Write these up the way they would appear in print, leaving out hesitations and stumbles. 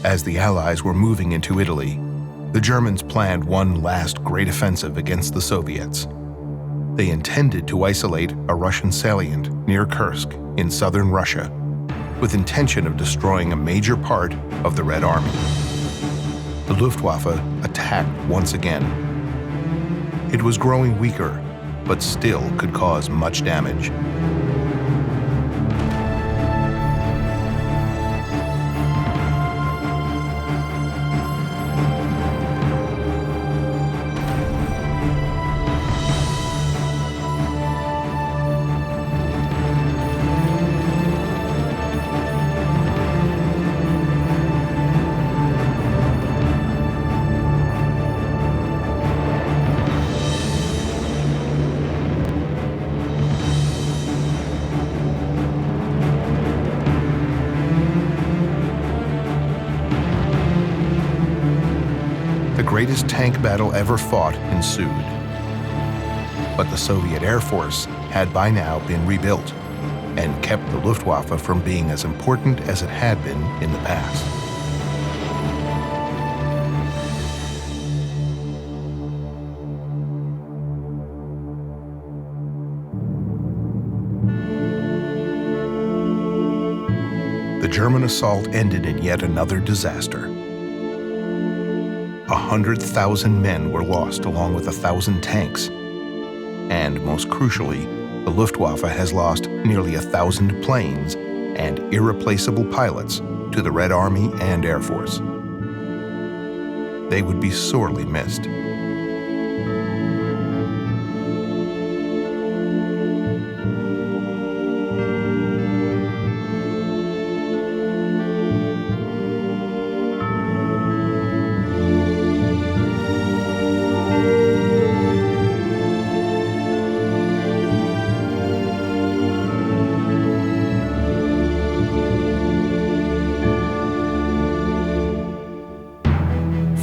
As the Allies were moving into Italy, the Germans planned one last great offensive against the Soviets. They intended to isolate a Russian salient near Kursk in southern Russia, with intention of destroying a major part of the Red Army. The Luftwaffe attacked once again. It was growing weaker, but still could cause much damage. The greatest tank battle ever fought ensued. But the Soviet Air Force had by now been rebuilt and kept the Luftwaffe from being as important as it had been in the past. The German assault ended in yet another disaster. 100,000 men were lost along with 1,000 tanks. And most crucially, the Luftwaffe has lost nearly 1,000 planes and irreplaceable pilots to the Red Army and Air Force. They would be sorely missed.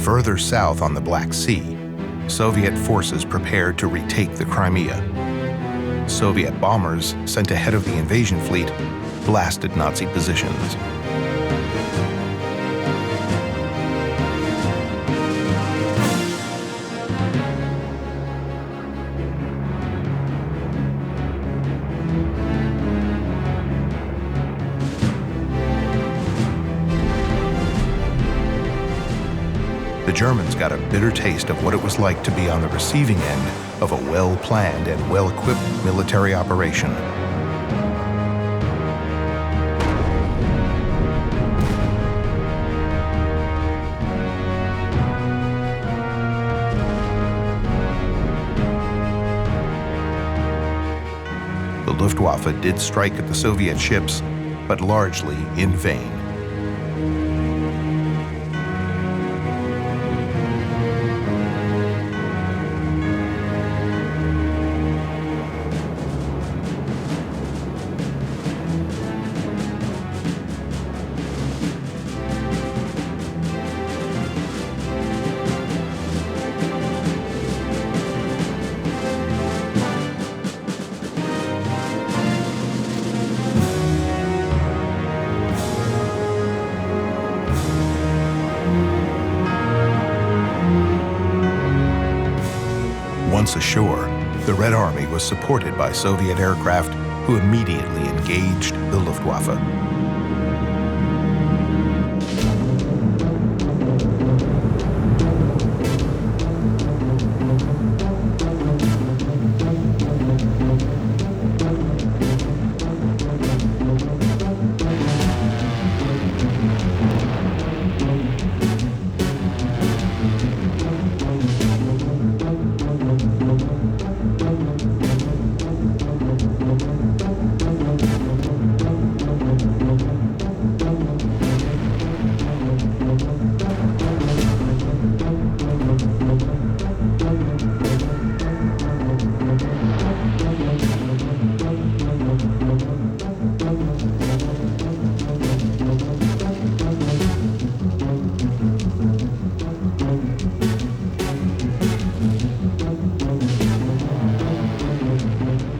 Further south on the Black Sea, Soviet forces prepared to retake the Crimea. Soviet bombers sent ahead of the invasion fleet blasted Nazi positions. The Germans got a bitter taste of what it was like to be on the receiving end of a well-planned and well-equipped military operation. The Luftwaffe did strike at the Soviet ships, but largely in vain. Once ashore, the Red Army was supported by Soviet aircraft who immediately engaged the Luftwaffe.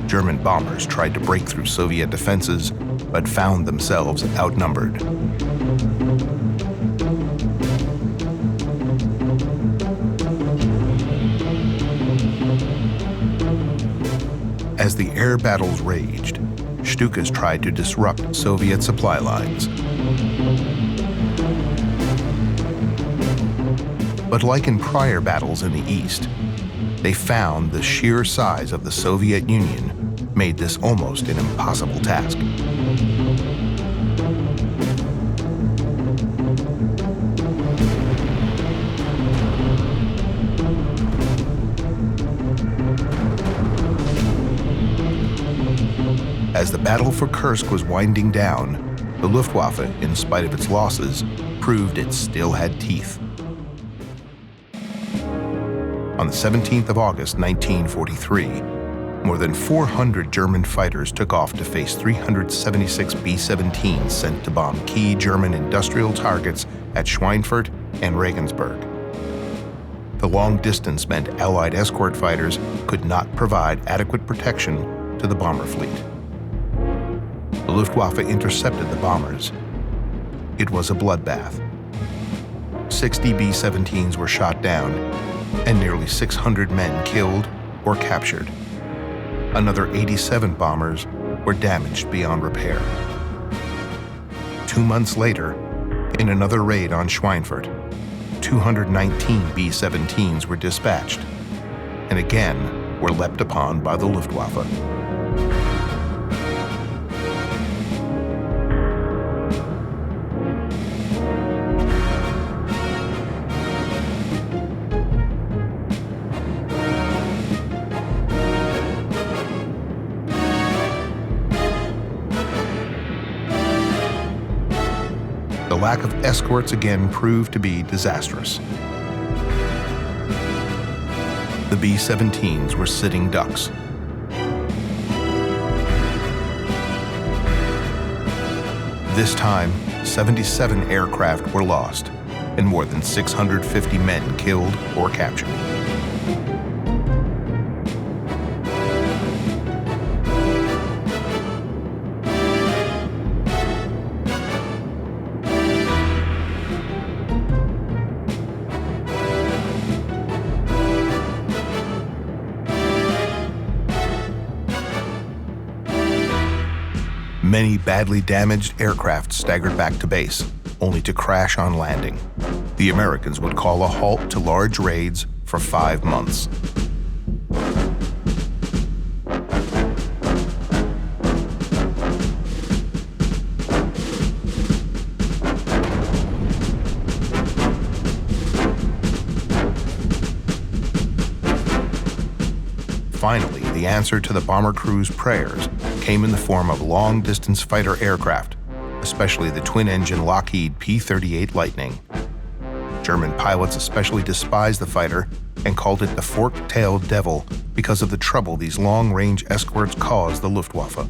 German bombers tried to break through Soviet defenses, but found themselves outnumbered. As the air battles raged, Stukas tried to disrupt Soviet supply lines. But like in prior battles in the East, they found the sheer size of the Soviet Union made this almost an impossible task. As the battle for Kursk was winding down, the Luftwaffe, in spite of its losses, proved it still had teeth. On the 17th of August, 1943, more than 400 German fighters took off to face 376 B-17s sent to bomb key German industrial targets at Schweinfurt and Regensburg. The long distance meant Allied escort fighters could not provide adequate protection to the bomber fleet. The Luftwaffe intercepted the bombers. It was a bloodbath. 60 B-17s were shot down, and nearly 600 men killed or captured. Another 87 bombers were damaged beyond repair. 2 months later, in another raid on Schweinfurt, 219 B-17s were dispatched, and again were leapt upon by the Luftwaffe. The lack of escorts again proved to be disastrous. The B-17s were sitting ducks. This time, 77 aircraft were lost, and more than 650 men killed or captured. Many badly damaged aircraft staggered back to base, only to crash on landing. The Americans would call a halt to large raids for 5 months. Finally, the answer to the bomber crew's prayers came in the form of long-distance fighter aircraft, especially the twin-engine Lockheed P-38 Lightning. German pilots especially despised the fighter and called it the fork-tailed devil because of the trouble these long-range escorts caused the Luftwaffe.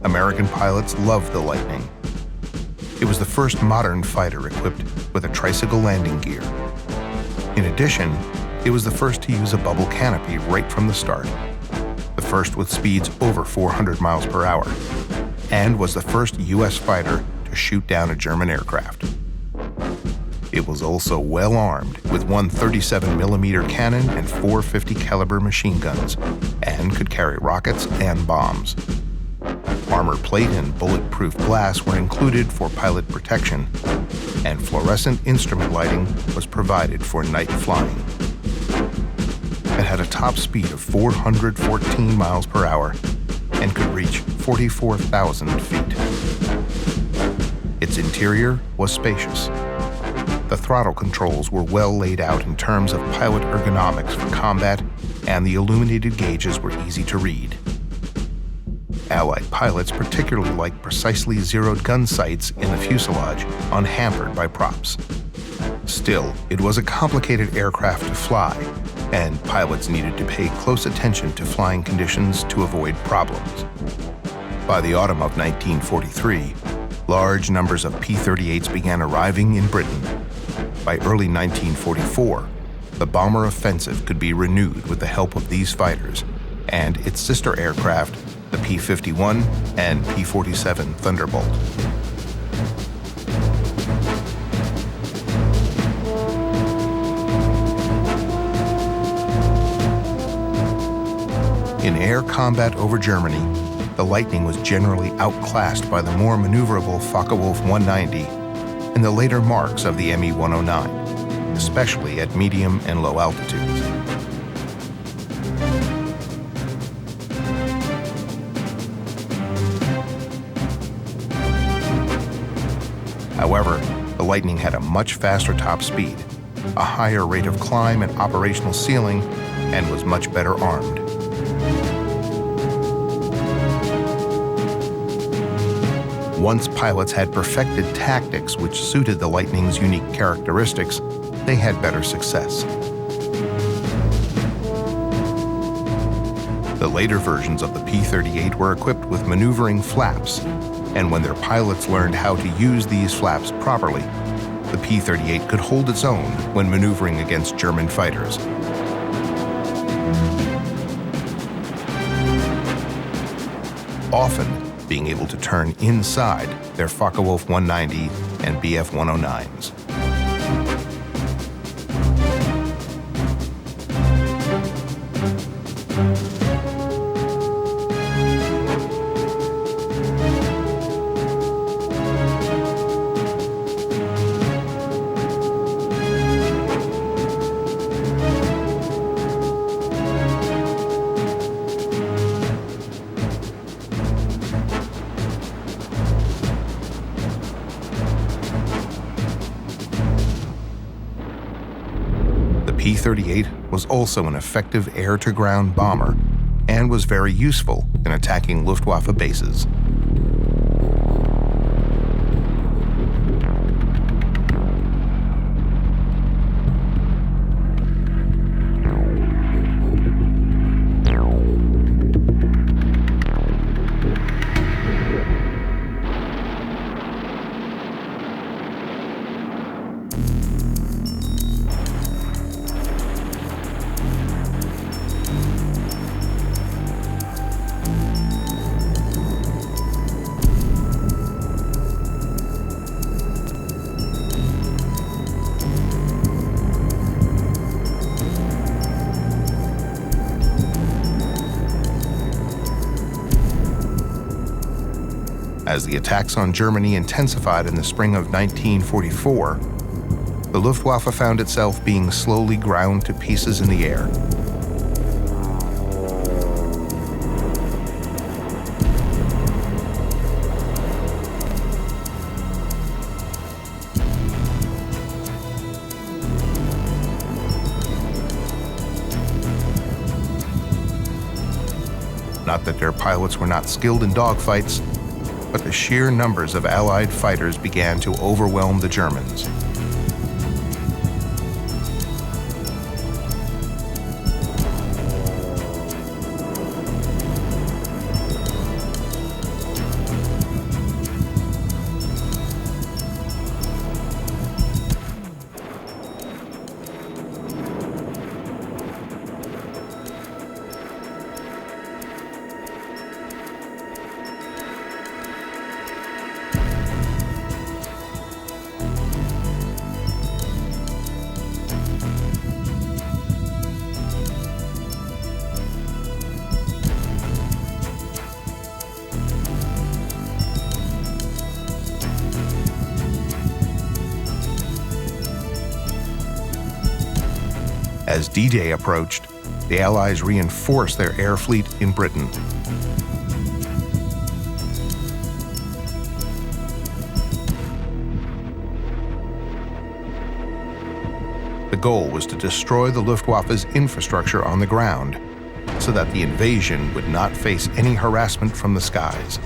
American pilots loved the Lightning. It was the first modern fighter equipped with a tricycle landing gear. In addition, it was the first to use a bubble canopy right from the start, the first with speeds over 400 miles per hour, and was the first U.S. fighter to shoot down a German aircraft. It was also well armed with one 37mm cannon and 450 caliber machine guns, and could carry rockets and bombs. Armor plate and bulletproof glass were included for pilot protection, and fluorescent instrument lighting was provided for night flying. It had a top speed of 414 miles per hour and could reach 44,000 feet. Its interior was spacious. The throttle controls were well laid out in terms of pilot ergonomics for combat, and the illuminated gauges were easy to read. Allied pilots particularly liked precisely zeroed gun sights in the fuselage, unhampered by props. Still, it was a complicated aircraft to fly, and pilots needed to pay close attention to flying conditions to avoid problems. By the autumn of 1943, large numbers of P-38s began arriving in Britain. By early 1944, the bomber offensive could be renewed with the help of these fighters and its sister aircraft, the P-51 and P-47 Thunderbolt. In air combat over Germany, the Lightning was generally outclassed by the more maneuverable Focke-Wulf 190 and the later Marks of the Me 109, especially at medium and low altitudes. However, the Lightning had a much faster top speed, a higher rate of climb and operational ceiling, and was much better armed. Once pilots had perfected tactics which suited the Lightning's unique characteristics, they had better success. The later versions of the P-38 were equipped with maneuvering flaps, and when their pilots learned how to use these flaps properly, the P-38 could hold its own when maneuvering against German fighters. Often being able to turn inside their Focke-Wulf 190 and Bf 109s. The P-38 was also an effective air-to-ground bomber and was very useful in attacking Luftwaffe bases. As the attacks on Germany intensified in the spring of 1944, the Luftwaffe found itself being slowly ground to pieces in the air. Not that their pilots were not skilled in dogfights, but the sheer numbers of Allied fighters began to overwhelm the Germans. As D-Day approached, the Allies reinforced their air fleet in Britain. The goal was to destroy the Luftwaffe's infrastructure on the ground so that the invasion would not face any harassment from the skies.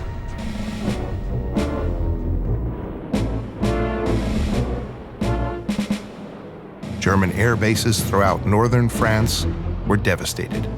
German air bases throughout northern France were devastated.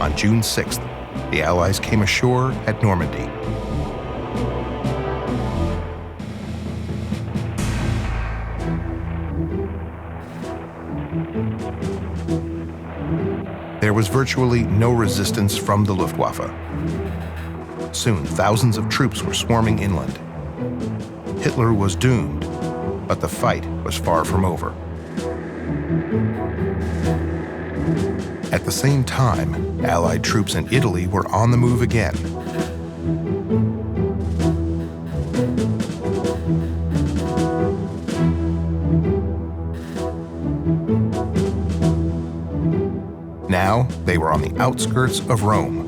On June 6th, the Allies came ashore at Normandy. There was virtually no resistance from the Luftwaffe. Soon, thousands of troops were swarming inland. Hitler was doomed, but the fight was far from over. At the same time, Allied troops in Italy were on the move again. Now, they were on the outskirts of Rome.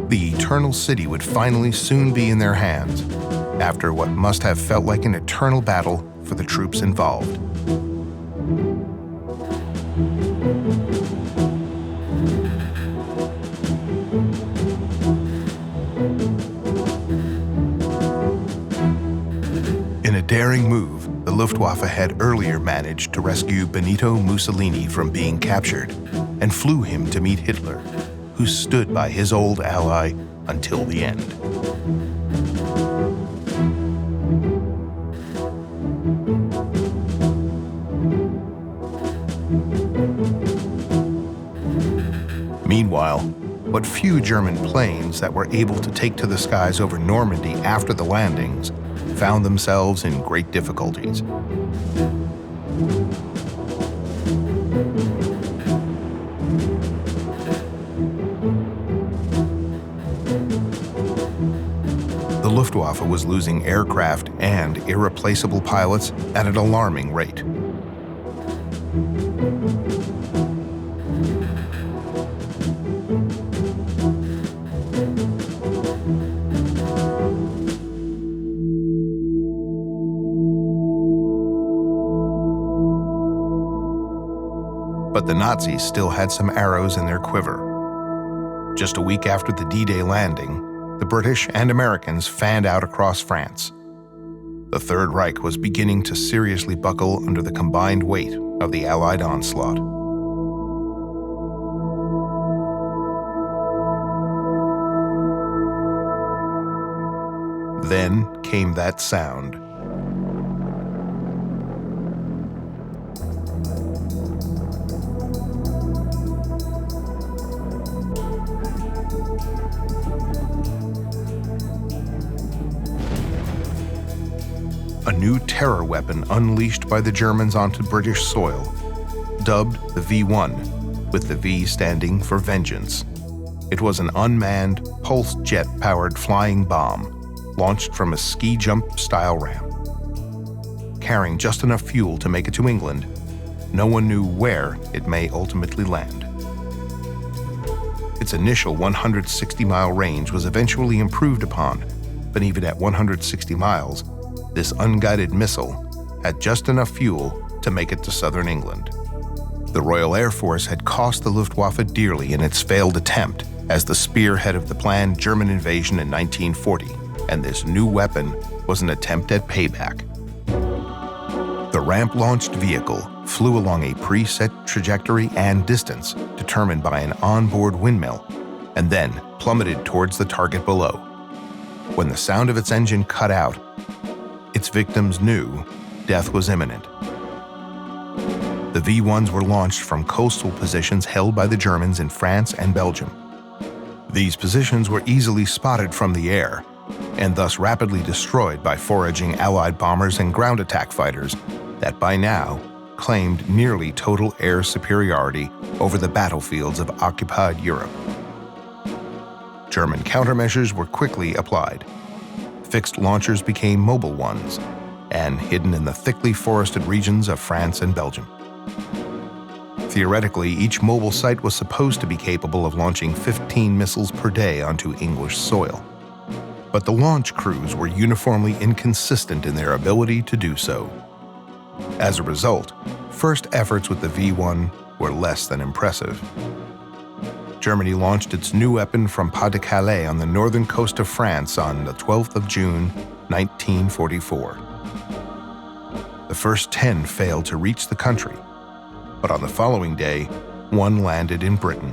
The Eternal City would finally soon be in their hands, after what must have felt like an eternal battle for the troops involved. In a daring move, the Luftwaffe had earlier managed to rescue Benito Mussolini from being captured and flew him to meet Hitler, who stood by his old ally until the end. Meanwhile, what few German planes that were able to take to the skies over Normandy after the landings found themselves in great difficulties. The Luftwaffe was losing aircraft and irreplaceable pilots at an alarming rate. But the Nazis still had some arrows in their quiver. Just a week after the D-Day landing, the British and Americans fanned out across France. The Third Reich was beginning to seriously buckle under the combined weight of the Allied onslaught. Then came that sound. A new terror weapon unleashed by the Germans onto British soil, dubbed the V1, with the V standing for vengeance. It was an unmanned, pulse jet-powered flying bomb launched from a ski jump-style ramp. Carrying just enough fuel to make it to England, no one knew where it may ultimately land. Its initial 160-mile range was eventually improved upon, but even at 160 miles, this unguided missile had just enough fuel to make it to southern England. The Royal Air Force had cost the Luftwaffe dearly in its failed attempt as the spearhead of the planned German invasion in 1940, and this new weapon was an attempt at payback. The ramp-launched vehicle flew along a preset trajectory and distance determined by an onboard windmill, and then plummeted towards the target below. When the sound of its engine cut out, its victims knew death was imminent. The V-1s were launched from coastal positions held by the Germans in France and Belgium. These positions were easily spotted from the air, and thus rapidly destroyed by foraging Allied bombers and ground attack fighters that by now claimed nearly total air superiority over the battlefields of occupied Europe. German countermeasures were quickly applied. Fixed launchers became mobile ones, and hidden in the thickly forested regions of France and Belgium. Theoretically, each mobile site was supposed to be capable of launching 15 missiles per day onto English soil. But the launch crews were uniformly inconsistent in their ability to do so. As a result, first efforts with the V-1 were less than impressive. Germany launched its new weapon from Pas-de-Calais on the northern coast of France on the 12th of June, 1944. The first 10 failed to reach the country, but on the following day, one landed in Britain.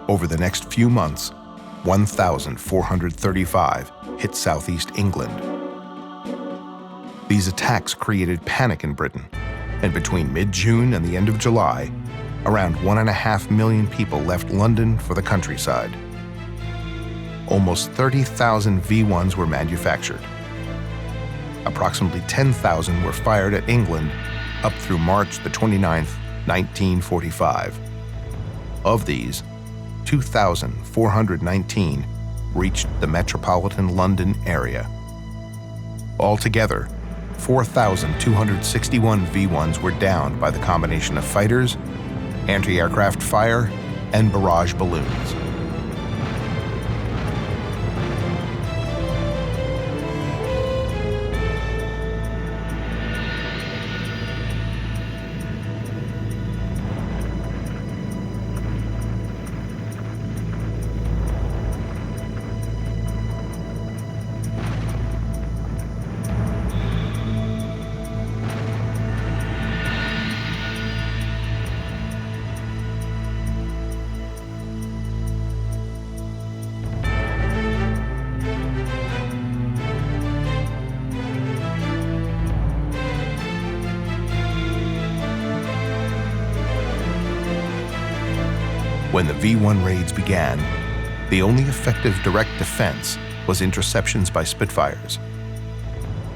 Over the next few months, 1,435 hit southeast England. These attacks created panic in Britain, and between mid-June and the end of July, around 1.5 million people left London for the countryside. Almost 30,000 V-1s were manufactured. Approximately 10,000 were fired at England up through March the 29th, 1945. Of these, 2,419 reached the metropolitan London area. Altogether, 4,261 V-1s were downed by the combination of fighters, anti-aircraft fire, and barrage balloons. When the V-1 raids began, the only effective direct defense was interceptions by Spitfires.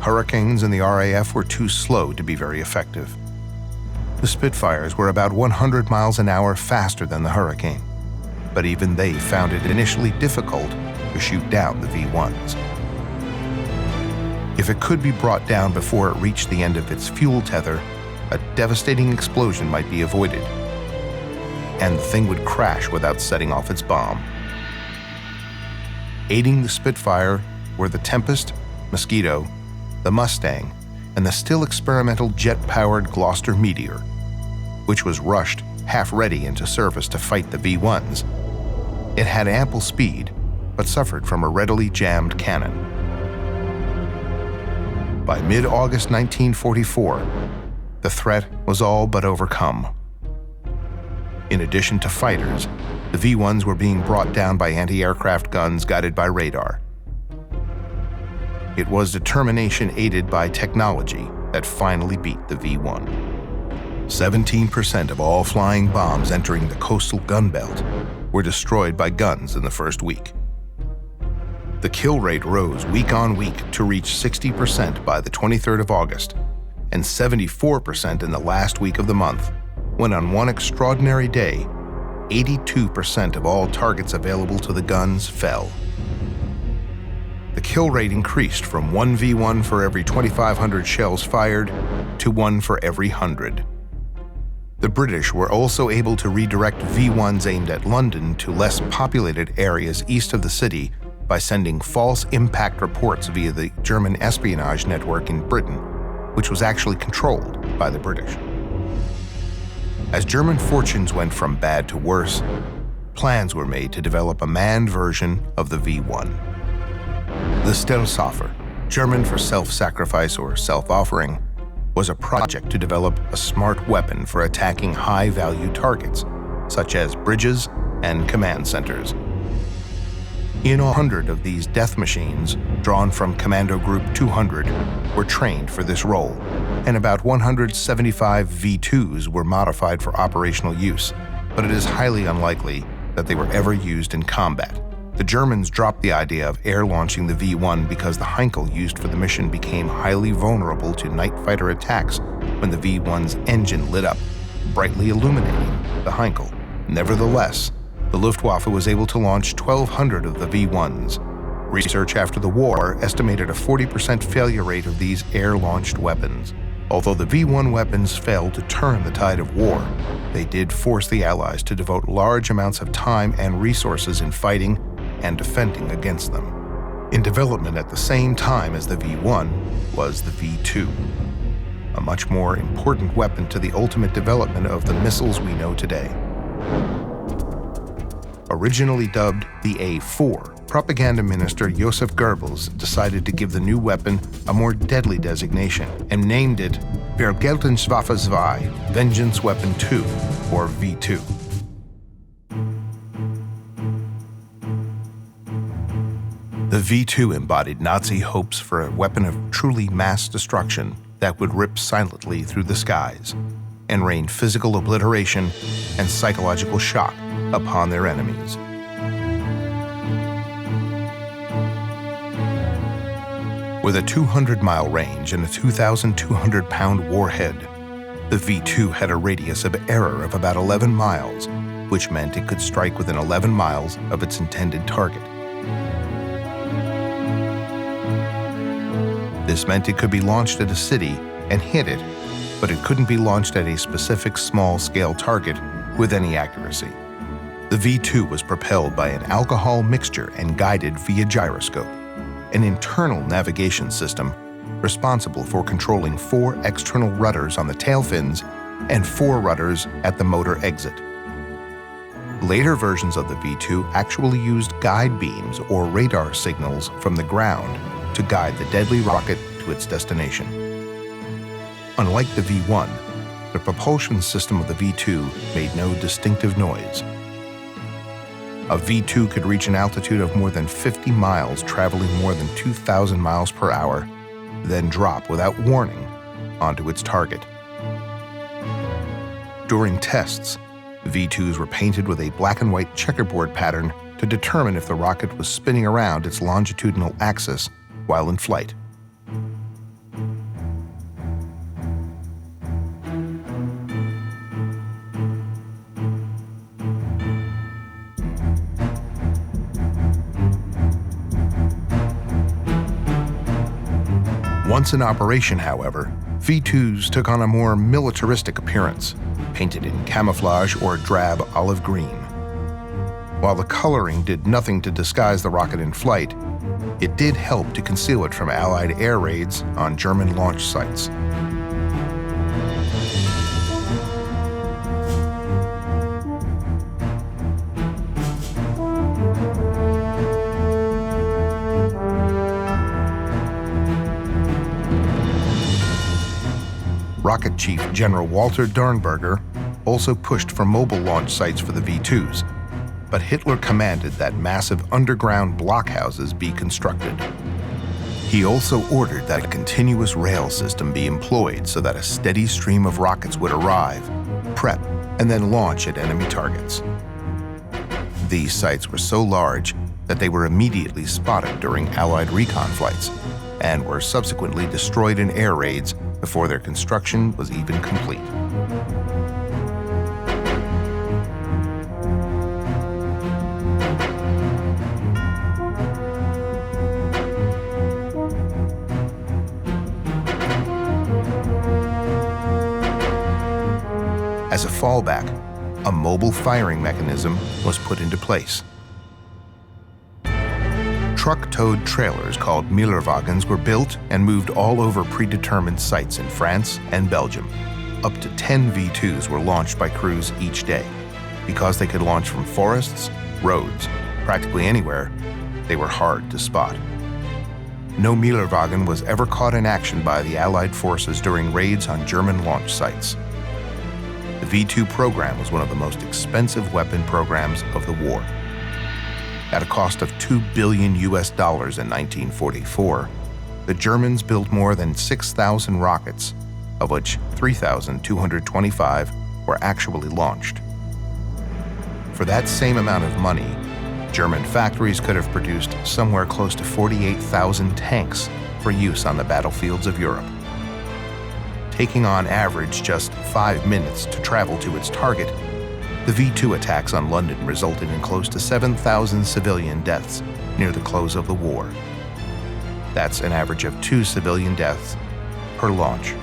Hurricanes and the RAF were too slow to be very effective. The Spitfires were about 100 miles an hour faster than the Hurricane, but even they found it initially difficult to shoot down the V-1s. If it could be brought down before it reached the end of its fuel tether, a devastating explosion might be avoided, and the thing would crash without setting off its bomb. Aiding the Spitfire were the Tempest, Mosquito, the Mustang, and the still experimental jet-powered Gloucester Meteor, which was rushed half-ready into service to fight the V-1s. It had ample speed, but suffered from a readily jammed cannon. By mid-August 1944, the threat was all but overcome. In addition to fighters, the V-1s were being brought down by anti-aircraft guns guided by radar. It was determination aided by technology that finally beat the V-1. 17% of all flying bombs entering the coastal gun belt were destroyed by guns in the first week. The kill rate rose week on week to reach 60% by the 23rd of August and 74% in the last week of the month, when on one extraordinary day, 82% of all targets available to the guns fell. The kill rate increased from 1 V-1 for every 2,500 shells fired to 1 for every 100. The British were also able to redirect V-1s aimed at London to less populated areas east of the city by sending false impact reports via the German espionage network in Britain, which was actually controlled by the British. As German fortunes went from bad to worse, plans were made to develop a manned version of the V-1. The Luftwaffe, German for self-sacrifice or self-offering, was a project to develop a smart weapon for attacking high-value targets, such as bridges and command centers. In 100 of these death machines, drawn from Commando Group 200, were trained for this role, and about 175 V-2s were modified for operational use, but it is highly unlikely that they were ever used in combat. The Germans dropped the idea of air-launching the V-1 because the Heinkel used for the mission became highly vulnerable to night fighter attacks when the V-1's engine lit up, brightly illuminating the Heinkel. Nevertheless, the Luftwaffe was able to launch 1,200 of the V-1s. Research after the war estimated a 40% failure rate of these air-launched weapons. Although the V-1 weapons failed to turn the tide of war, they did force the Allies to devote large amounts of time and resources in fighting and defending against them. In development at the same time as the V-1 was the V-2. a much more important weapon to the ultimate development of the missiles we know today. Originally dubbed the A4, propaganda minister Josef Goebbels decided to give the new weapon a more deadly designation and named it Vergeltungswaffe 2, Vengeance Weapon 2, or V2. The V2 embodied Nazi hopes for a weapon of truly mass destruction that would rip silently through the skies and rain physical obliteration and psychological shock upon their enemies. With a 200-mile range and a 2,200-pound warhead, the V2 had a radius of error of about 11 miles, which meant it could strike within 11 miles of its intended target. This meant it could be launched at a city and hit it, but it couldn't be launched at a specific small-scale target with any accuracy. The V2 was propelled by an alcohol mixture and guided via gyroscope, an internal navigation system responsible for controlling 4 external rudders on the tail fins and 4 rudders at the motor exit. Later versions of the V2 actually used guide beams or radar signals from the ground to guide the deadly rocket to its destination. Unlike the V1, the propulsion system of the V2 made no distinctive noise. A V2 could reach an altitude of more than 50 miles, traveling more than 2,000 miles per hour, then drop without warning onto its target. During tests, V2s were painted with a black and white checkerboard pattern to determine if the rocket was spinning around its longitudinal axis while in flight. Once in operation, however, V2s took on a more militaristic appearance, painted in camouflage or drab olive green. While the coloring did nothing to disguise the rocket in flight, it did help to conceal it from Allied air raids on German launch sites. Rocket Chief General Walter Dornberger also pushed for mobile launch sites for the V2s, but Hitler commanded that massive underground blockhouses be constructed. He also ordered that a continuous rail system be employed so that a steady stream of rockets would arrive, prep, and then launch at enemy targets. These sites were so large that they were immediately spotted during Allied recon flights and were subsequently destroyed in air raids before their construction was even complete. As a fallback, a mobile firing mechanism was put into place. Truck-towed trailers called Müllerwagens were built and moved all over predetermined sites in France and Belgium. Up to 10 V2s were launched by crews each day. Because they could launch from forests, roads, practically anywhere, they were hard to spot. No Müllerwagen was ever caught in action by the Allied forces during raids on German launch sites. The V2 program was one of the most expensive weapon programs of the war. At a cost of $2 billion in 1944, the Germans built more than 6,000 rockets, of which 3,225 were actually launched. For that same amount of money, German factories could have produced somewhere close to 48,000 tanks for use on the battlefields of Europe. Taking on average just 5 minutes to travel to its target, the V2 attacks on London resulted in close to 7,000 civilian deaths near the close of the war. That's an average of 2 civilian deaths per launch.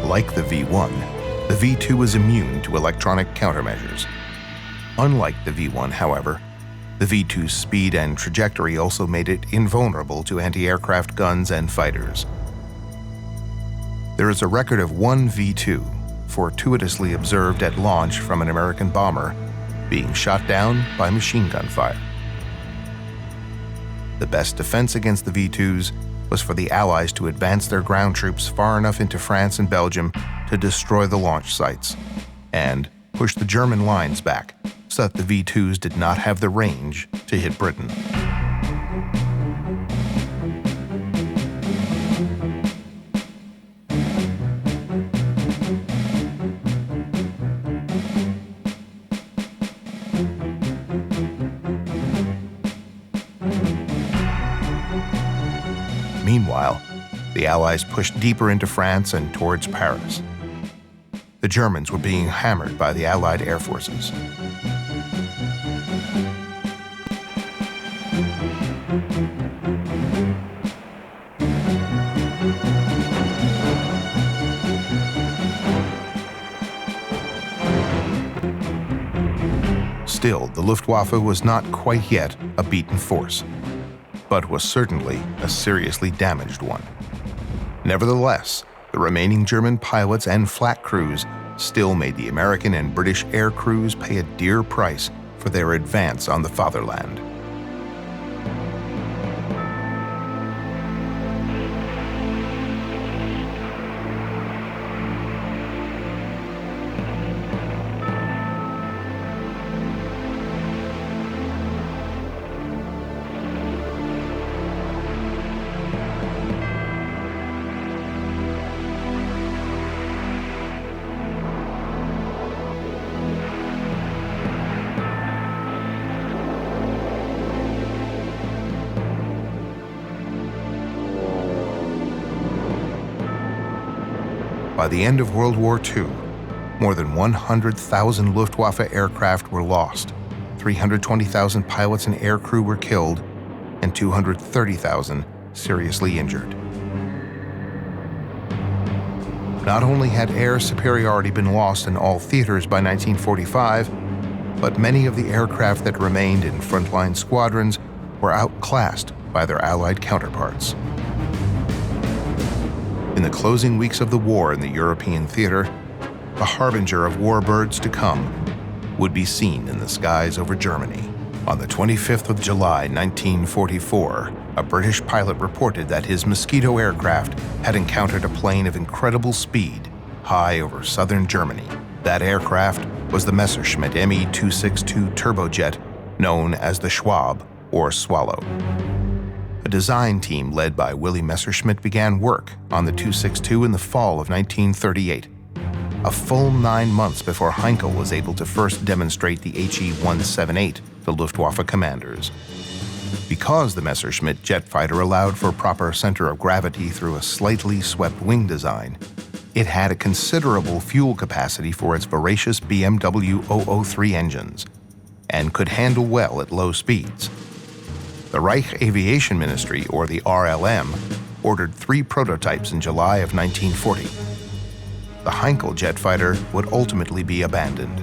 Like the V1, the V2 was immune to electronic countermeasures. Unlike the V1, however, the V2's speed and trajectory also made it invulnerable to anti-aircraft guns and fighters. There is a record of one V-2, fortuitously observed at launch from an American bomber, being shot down by machine gun fire. The best defense against the V-2s was for the Allies to advance their ground troops far enough into France and Belgium to destroy the launch sites, and push the German lines back so that the V-2s did not have the range to hit Britain. Meanwhile, the Allies pushed deeper into France and towards Paris. The Germans were being hammered by the Allied air forces. Still, the Luftwaffe was not quite yet a beaten force, but was certainly a seriously damaged one. Nevertheless, the remaining German pilots and flak crews still made the American and British air crews pay a dear price for their advance on the fatherland. By the end of World War II, more than 100,000 Luftwaffe aircraft were lost, 320,000 pilots and air crew were killed, and 230,000 seriously injured. Not only had air superiority been lost in all theaters by 1945, but many of the aircraft that remained in frontline squadrons were outclassed by their Allied counterparts. In the closing weeks of the war in the European theater, a harbinger of warbirds to come would be seen in the skies over Germany. On the 25th of July, 1944, a British pilot reported that his Mosquito aircraft had encountered a plane of incredible speed high over southern Germany. That aircraft was the Messerschmitt Me-262 turbojet known as the Schwab or Swallow. A design team led by Willy Messerschmitt began work on the 262 in the fall of 1938, a full 9 months before Heinkel was able to first demonstrate the HE-178 to Luftwaffe commanders. Because the Messerschmitt jet fighter allowed for proper center of gravity through a slightly swept wing design, it had a considerable fuel capacity for its voracious BMW 003 engines and could handle well at low speeds. The Reich Aviation Ministry, or the RLM, ordered 3 prototypes in July of 1940. The Heinkel jet fighter would ultimately be abandoned.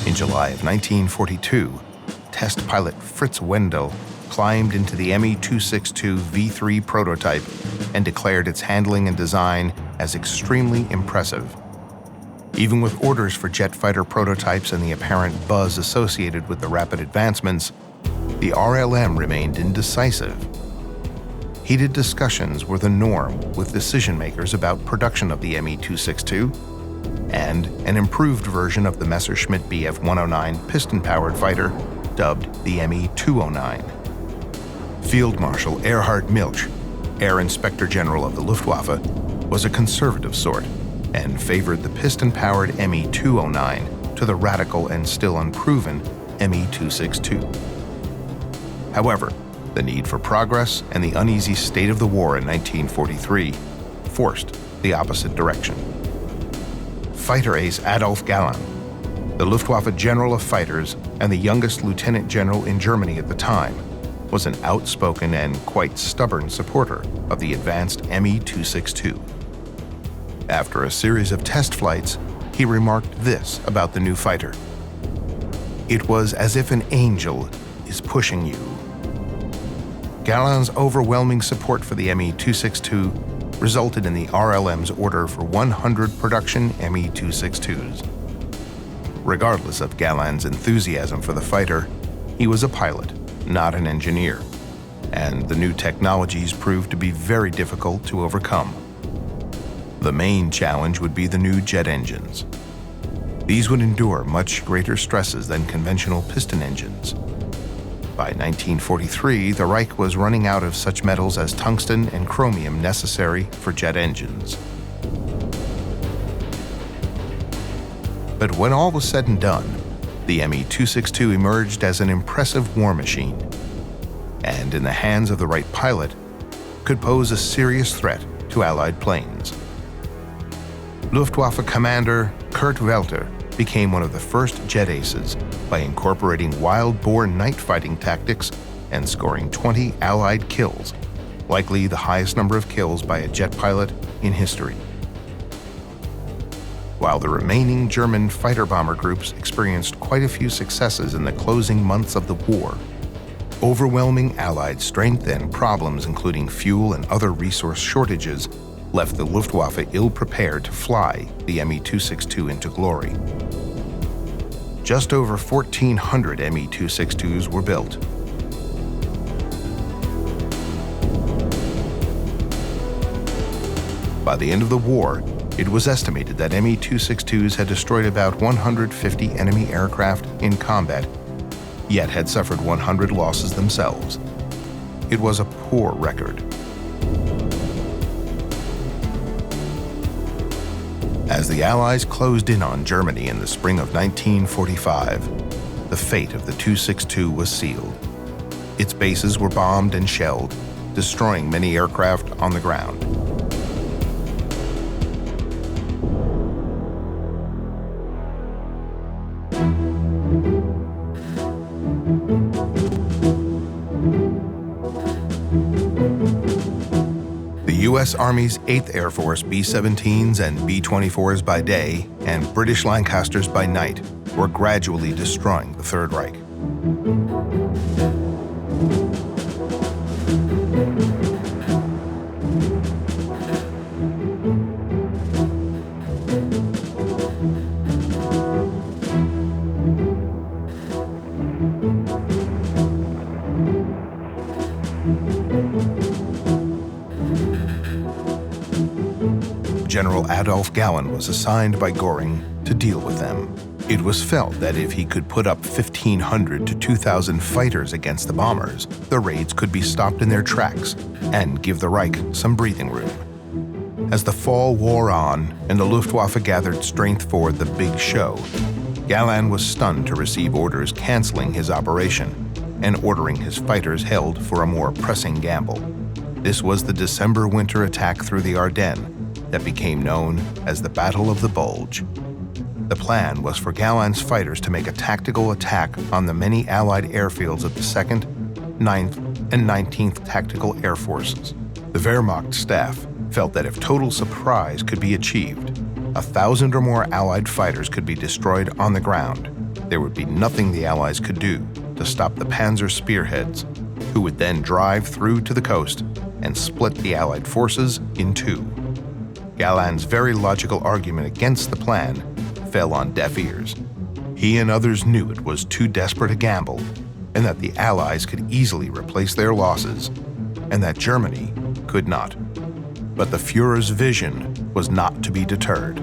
In July of 1942, test pilot Fritz Wendel climbed into the Me-262 V3 prototype and declared its handling and design as extremely impressive. Even with orders for jet fighter prototypes and the apparent buzz associated with the rapid advancements, the RLM remained indecisive. Heated discussions were the norm with decision-makers about production of the Me-262 and an improved version of the Messerschmitt Bf-109 piston-powered fighter dubbed the Me-209. Field Marshal Erhard Milch, Air Inspector General of the Luftwaffe, was a conservative sort and favored the piston-powered Me-209 to the radical and still unproven Me-262. However, the need for progress and the uneasy state of the war in 1943 forced the opposite direction. Fighter ace Adolf Galland, the Luftwaffe General of Fighters and the youngest lieutenant general in Germany at the time, was an outspoken and quite stubborn supporter of the advanced Me-262. After a series of test flights, he remarked this about the new fighter: "It was as if an angel is pushing you." Galland's overwhelming support for the Me-262 resulted in the RLM's order for 100 production Me-262s. Regardless of Galland's enthusiasm for the fighter, he was a pilot, not an engineer, and the new technologies proved to be very difficult to overcome. The main challenge would be the new jet engines. These would endure much greater stresses than conventional piston engines. By 1943, the Reich was running out of such metals as tungsten and chromium necessary for jet engines. But when all was said and done, the Me-262 emerged as an impressive war machine, and in the hands of the right pilot, could pose a serious threat to Allied planes. Luftwaffe commander Kurt Welter became one of the first jet aces by incorporating wild-boar night fighting tactics and scoring 20 Allied kills, likely the highest number of kills by a jet pilot in history. While the remaining German fighter-bomber groups experienced quite a few successes in the closing months of the war, overwhelming Allied strength and problems including fuel and other resource shortages left the Luftwaffe ill-prepared to fly the Me-262 into glory. Just over 1,400 Me-262s were built. By the end of the war, it was estimated that Me-262s had destroyed about 150 enemy aircraft in combat, yet had suffered 100 losses themselves. It was a poor record. As the Allies closed in on Germany in the spring of 1945, the fate of the 262 was sealed. Its bases were bombed and shelled, destroying many aircraft on the ground. U.S. Army's 8th Air Force B-17s and B-24s by day and British Lancasters by night were gradually destroying the Third Reich. General Adolf Galland was assigned by Göring to deal with them. It was felt that if he could put up 1,500 to 2,000 fighters against the bombers, the raids could be stopped in their tracks and give the Reich some breathing room. As the fall wore on and the Luftwaffe gathered strength for the big show, Galland was stunned to receive orders canceling his operation and ordering his fighters held for a more pressing gamble. This was the December-winter attack through the Ardennes that became known as the Battle of the Bulge. The plan was for Galland's fighters to make a tactical attack on the many Allied airfields of the 2nd, 9th, and 19th Tactical Air Forces. The Wehrmacht staff felt that if total surprise could be achieved, 1,000 or more Allied fighters could be destroyed on the ground. There would be nothing the Allies could do to stop the Panzer spearheads, who would then drive through to the coast and split the Allied forces in two. Galland's very logical argument against the plan fell on deaf ears. He and others knew it was too desperate a gamble, and that the Allies could easily replace their losses, and that Germany could not. But the Führer's vision was not to be deterred.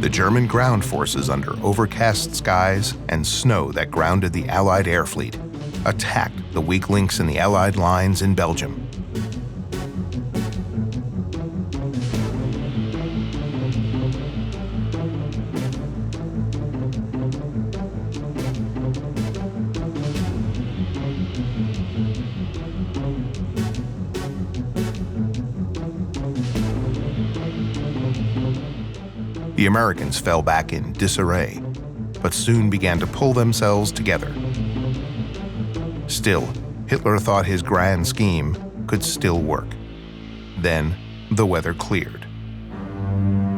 The German ground forces, under overcast skies and snow that grounded the Allied air fleet, attacked the weak links in the Allied lines in Belgium. The Americans fell back in disarray, but soon began to pull themselves together. Still, Hitler thought his grand scheme could still work. Then, the weather cleared.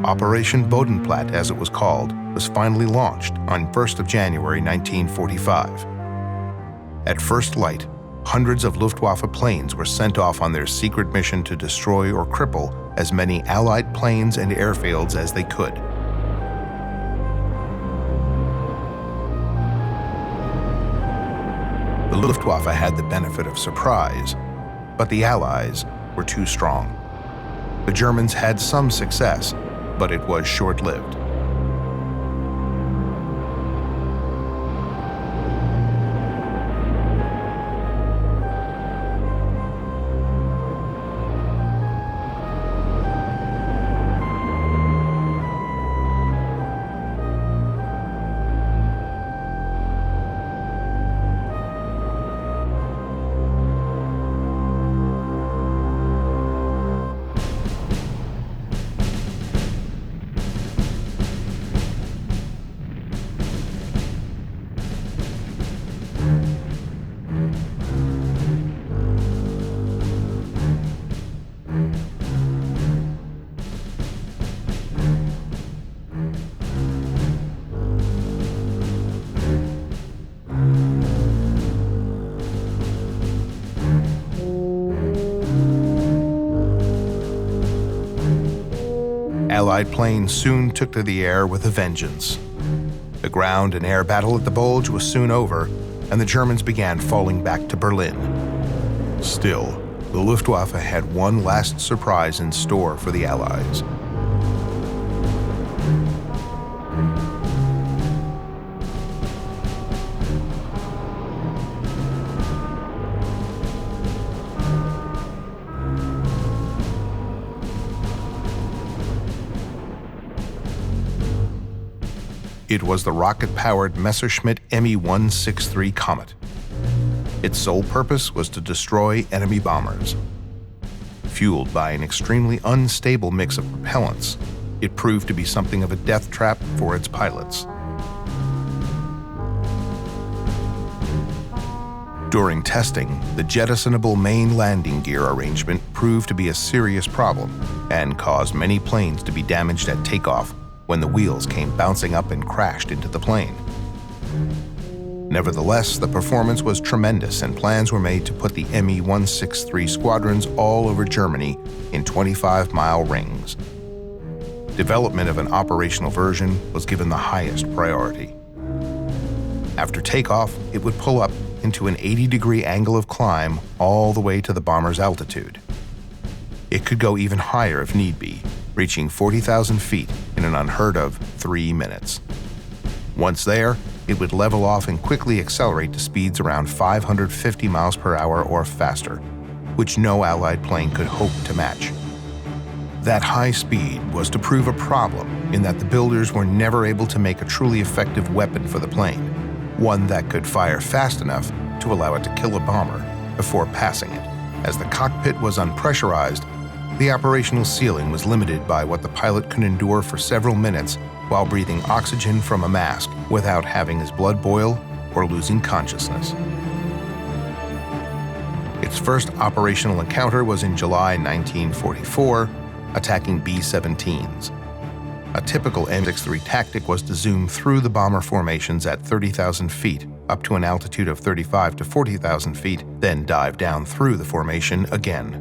Operation Bodenplatte, as it was called, was finally launched on 1st of January 1945. At first light, hundreds of Luftwaffe planes were sent off on their secret mission to destroy or cripple as many Allied planes and airfields as they could. The Luftwaffe had the benefit of surprise, but the Allies were too strong. The Germans had some success, but it was short-lived. Allied planes soon took to the air with a vengeance. The ground and air battle at the Bulge was soon over, and the Germans began falling back to Berlin. Still, the Luftwaffe had one last surprise in store for the Allies. It was the rocket-powered Messerschmitt Me-163 Comet. Its sole purpose was to destroy enemy bombers. Fueled by an extremely unstable mix of propellants, it proved to be something of a death trap for its pilots. During testing, the jettisonable main landing gear arrangement proved to be a serious problem and caused many planes to be damaged at takeoff when the wheels came bouncing up and crashed into the plane. Nevertheless, the performance was tremendous and plans were made to put the Me-163 squadrons all over Germany in 25-mile rings. Development of an operational version was given the highest priority. After takeoff, it would pull up into an 80-degree angle of climb all the way to the bomber's altitude. It could go even higher if need be, reaching 40,000 feet in an unheard-of 3 minutes. Once there, it would level off and quickly accelerate to speeds around 550 miles per hour or faster, which no Allied plane could hope to match. That high speed was to prove a problem in that the builders were never able to make a truly effective weapon for the plane, one that could fire fast enough to allow it to kill a bomber before passing it. As the cockpit was unpressurized, the operational ceiling was limited by what the pilot could endure for several minutes while breathing oxygen from a mask without having his blood boil or losing consciousness. Its first operational encounter was in July 1944, attacking B-17s. A typical Me-163 tactic was to zoom through the bomber formations at 30,000 feet up to an altitude of 35 to 40,000 feet, then dive down through the formation again.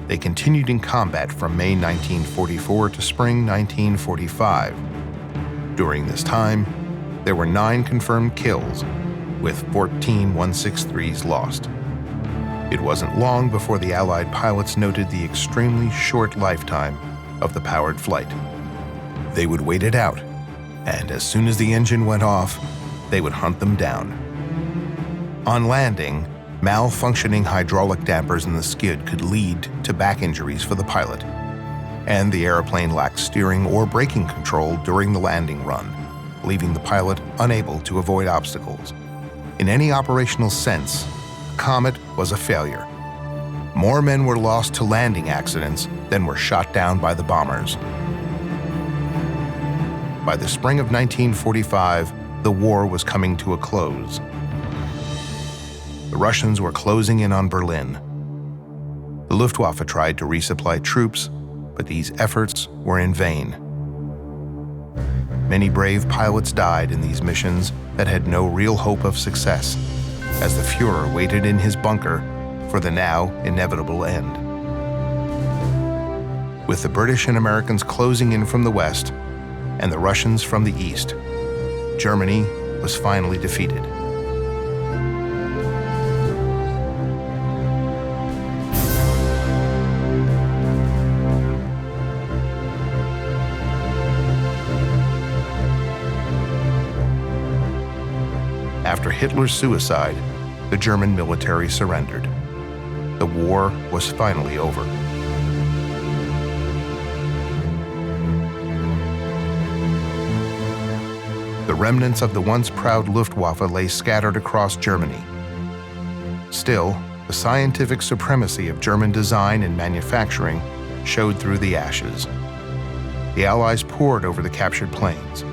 They continued in combat from May 1944 to spring 1945. During this time, there were 9 confirmed kills, with 14 163s lost. It wasn't long before the Allied pilots noted the extremely short lifetime of the powered flight. They would wait it out, and as soon as the engine went off, they would hunt them down. On landing, malfunctioning hydraulic dampers in the skid could lead to back injuries for the pilot, and the airplane lacked steering or braking control during the landing run, leaving the pilot unable to avoid obstacles. In any operational sense, the Comet was a failure. More men were lost to landing accidents than were shot down by the bombers. By the spring of 1945, the war was coming to a close. The Russians were closing in on Berlin. The Luftwaffe tried to resupply troops, but these efforts were in vain. Many brave pilots died in these missions that had no real hope of success, as the Führer waited in his bunker for the now inevitable end. With the British and Americans closing in from the west and the Russians from the east, Germany was finally defeated. After Hitler's suicide, the German military surrendered. The war was finally over. The remnants of the once proud Luftwaffe lay scattered across Germany. Still, the scientific supremacy of German design and manufacturing showed through the ashes. The Allies poured over the captured planes.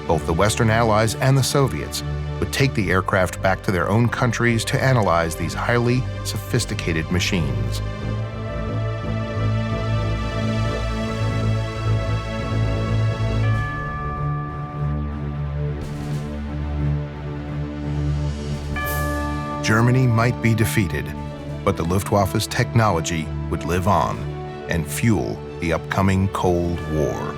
Both the Western Allies and the Soviets would take the aircraft back to their own countries to analyze these highly sophisticated machines. Germany might be defeated, but the Luftwaffe's technology would live on and fuel the upcoming Cold War.